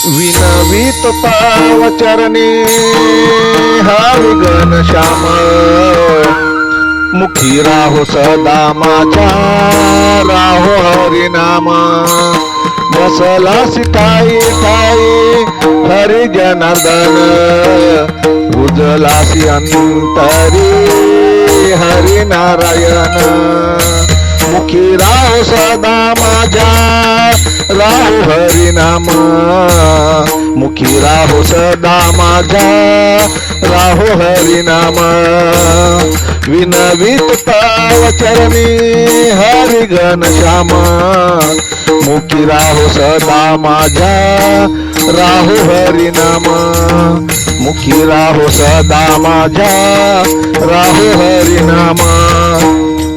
विनवीत पावचरणी हरी घनश्याम मुखी राहो सदा माझ्या राहो हरिनाम बसला ठाई ठाई हरी जनार्दन रुजलासी अंतरी हरी नारायण मुखी राहो सदा माझ्या राहो हरिनाम मुखी राहो सदा माझ्या राहो हरिनाम विनवीत पावचरणी हरी घनश्याम मुखी राहो सदा माझ्या राहो हरिनाम मुखी राहो सदा माझ्या राहो हरिनाम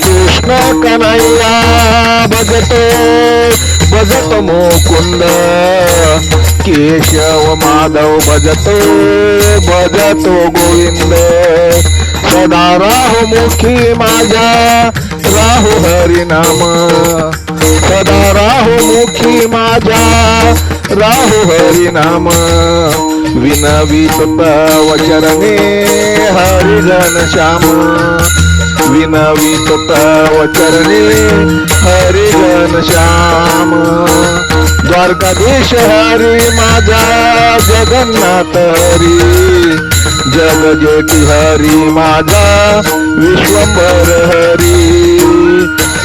कृष्ण कन्हैया भजतो मुकुंद केशव माधव भजतो गोविंद सदा राहो मुखी माझ्या राहो हरिनाम सदा राहो मुखी माझ्या राहो हरिनाम विनवीत वचरणे हरी घनश्याम विनवीत वचरणे हरी घनश्याम द्वारकाधीश हरी माझा जगन्नाथ हरी जग जेठी हरी माझा विश्वंभर हरी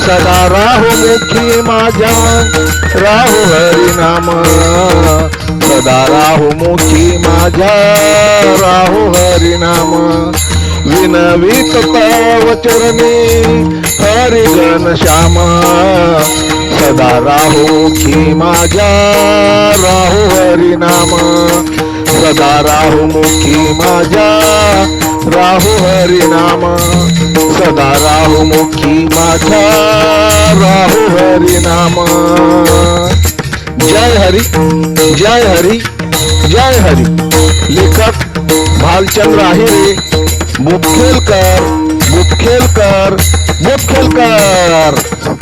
सदा राहो मुखी माझ्या राहो हरिनाम सदा राहो मुखी माझ्या राहो हरिनाम विनवीत पावचरणी हरी घनश्याम सदा राहो मुखी माझ्या राहो हरिनाम सदा राहो मुखी माझ्या राहो हरिनाम सदा राहो मुखी माझ्या राहो हरिनाम जय हरी जय हरी जय हरी लेखक भालचंद्र आहिरे बुपखेलकर बुपखेलकर बुपखेलकर